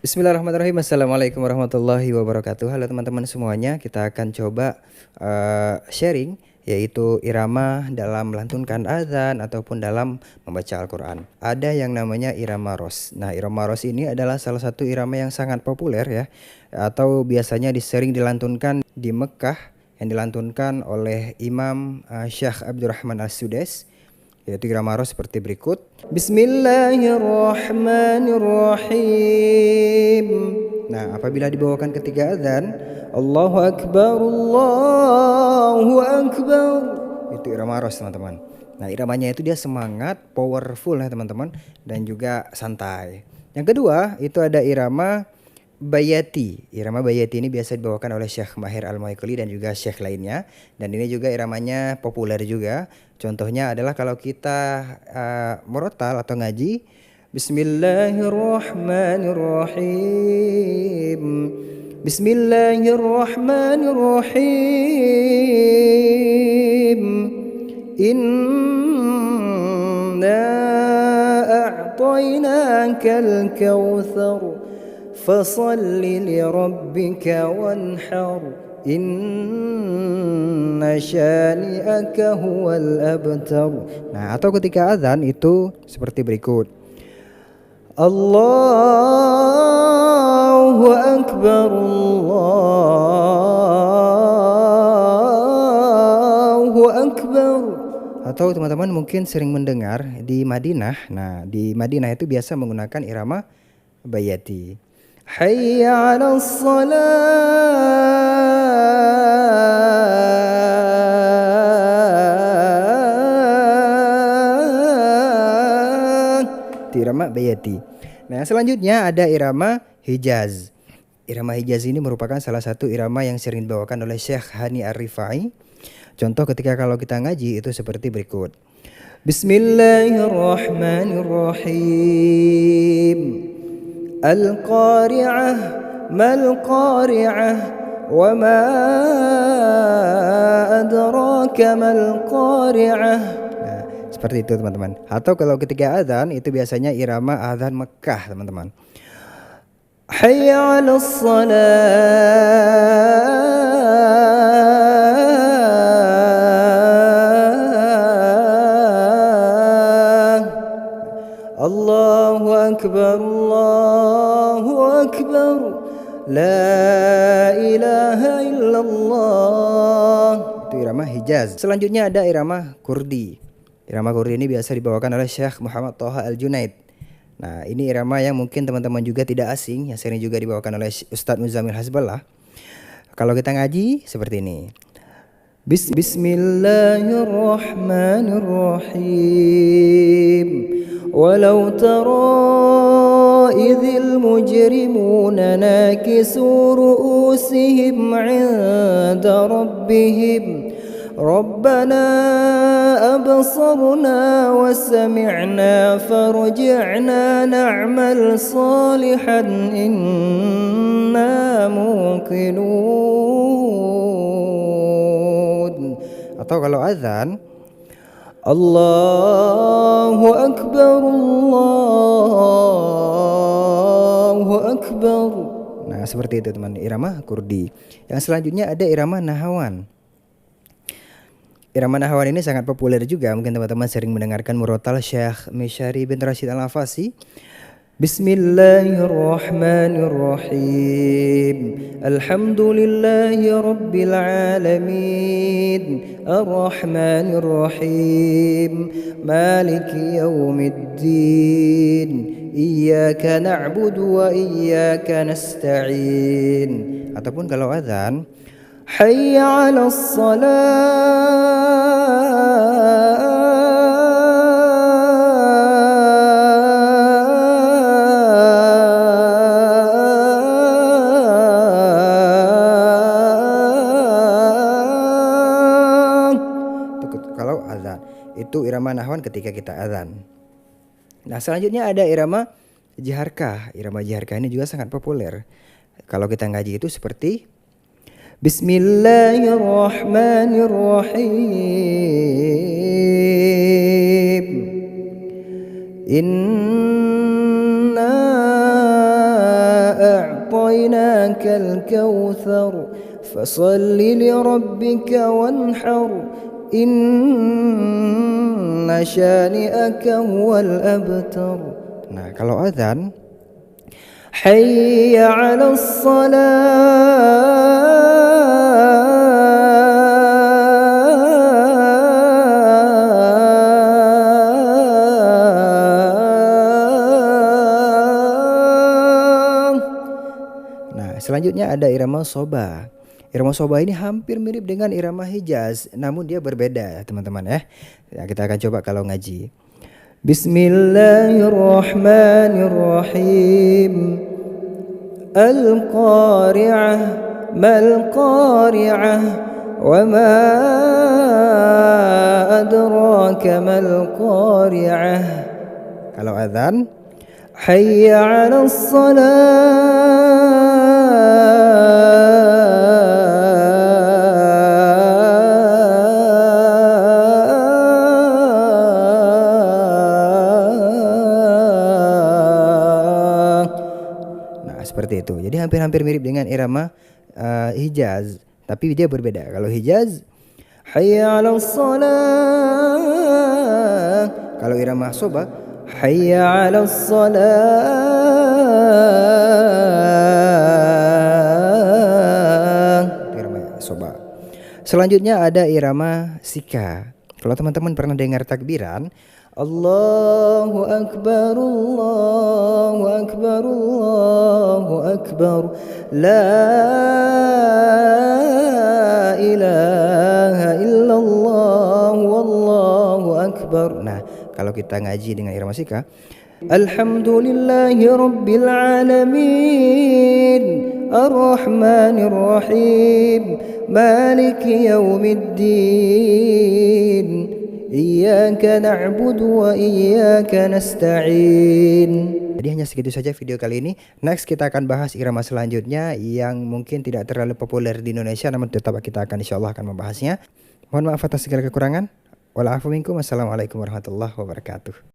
Bismillahirrahmanirrahim. Assalamualaikum warahmatullahi wabarakatuh. Halo teman-teman semuanya, kita akan coba sharing yaitu irama dalam melantunkan azan ataupun dalam membaca Al-Quran. Ada yang namanya irama ros. Nah, irama ros ini adalah salah satu irama yang sangat populer ya, atau biasanya sering dilantunkan di Mekah, yang dilantunkan oleh Imam Syekh Abdurrahman As-Sudais, yaitu irama ros seperti berikut. Bismillahirrahmanirrahim. Nah, apabila dibawakan ketika azan, Allahu Akbar, Allahu Akbar, itu irama ros teman-teman. Nah, iramanya itu dia semangat, powerful ya teman-teman, dan juga santai. Yang kedua itu ada irama Bayati. Irama Bayati ini biasa dibawakan oleh Syekh Mahir Al-Maikuli dan juga Syekh lainnya. Dan ini juga iramanya populer juga. Contohnya adalah kalau kita murotal atau ngaji, Bismillahirrahmanirrahim. Bismillahirrahmanirrahim. Inna a'tainakal kautsar fasalli lirabbika wanhar inna syani'aka huwal abtar. Nah, atau ketika azan itu seperti berikut. Allahu Akbar, Allahu Akbar. Atau teman-teman mungkin sering mendengar di Madinah. Nah, di Madinah itu biasa menggunakan irama Bayati. Hayya 'alas shalah. Irama Bayati. Nah, selanjutnya ada irama Hijaz. Irama Hijaz ini merupakan salah satu irama yang sering dibawakan oleh Syekh Hani Ar-Rifai. Contoh ketika kalau kita ngaji itu seperti berikut. Bismillahirrahmanirrahim. Al-Qari'ah mal-Qari'ah wa ma adraka mal-Qari'ah. Nah, seperti itu teman-teman. Atau kalau ketika azan itu biasanya irama azan Mekah teman-teman. Hayya 'alas shalah. Allahu Akbar, Allahu Akbar, la ilaha illallah. Itu irama Hijaz. Selanjutnya ada irama Kurdi. Irama Kurdi ini biasa dibawakan oleh Syekh Muhammad Thaha Al-Junaid. Nah, ini irama yang mungkin teman-teman juga tidak asing, yang sering juga dibawakan oleh Ustadz Muzamil Hasballah. Kalau kita ngaji seperti ini. Bismillahirrahmanirrahim. Walau tara idzil mujrimuna nakisu ru'usihim 'inda rabbihim Rabbana absarna wa sami'na farji'na na'mal salihan inna muqinun. Atau kalau azan, Allahu Akbar, Allahu Akbar. Nah, seperti itu teman, irama Kurdi. Yang selanjutnya ada irama Nahawan. Irama Nahawan ini sangat populer juga. Mungkin teman-teman sering mendengarkan murotal Syekh Misyari bin Rashid Al-Hafasi. Bismillahirrahmanirrahim. Alhamdulillahi rabbil alamin. Ar-Rahmanirrahim. Maliki yaumiddin. Iyyaka na'budu wa iyyaka nasta'in. Ataupun kalau azan, hayya 'alas shalah. Kalau azan itu irama nahwan ketika kita azan. Nah, selanjutnya ada irama jiharkah. Irama jiharkah ini juga sangat populer. Kalau kita ngaji itu seperti Bismillahirrahmanirrahim. Inna أعطيناك الكوثر فصل لربك وانحر إن شانئك هو الأبتر. Nah, kalau adzan حي على الصلاة. Nah, selanjutnya ada irama soba. Irama soba ini hampir mirip dengan irama Hijaz, namun dia berbeda, teman-teman ya. Ya, kita akan coba kalau ngaji. Bismillahirrahmanirrahim. Al-Qari'ah, mal-Qari'ah, wa ma adraka mal-Qari'ah. Kalau adzan, hayya 'alas seperti itu. Jadi hampir-hampir mirip dengan irama Hijaz, tapi dia berbeda. Kalau Hijaz hayya 'alas shalah. Kalau irama soba hayya 'alas shalah. Irama soba. Selanjutnya ada irama sika. Kalau teman-teman pernah dengar takbiran Allahu Akbar, Allahu Akbar, Allahu Akbar, La ilaha illallah, Wallahu Akbar. Nah, kalau kita ngaji dengan irama sika, Alhamdulillahi Rabbil Alamin, Ar-Rahmanir Rahim, Maliki Yaumiddin, Iyyaka na'budu wa iyyaka nasta'in. Jadi hanya segitu saja video kali ini. Next kita akan bahas irama selanjutnya yang mungkin tidak terlalu populer di Indonesia, namun tetap kita akan insyaallah akan membahasnya. Mohon maaf atas segala kekurangan. Wal afu minkum. Wassalamualaikum warahmatullahi wabarakatuh.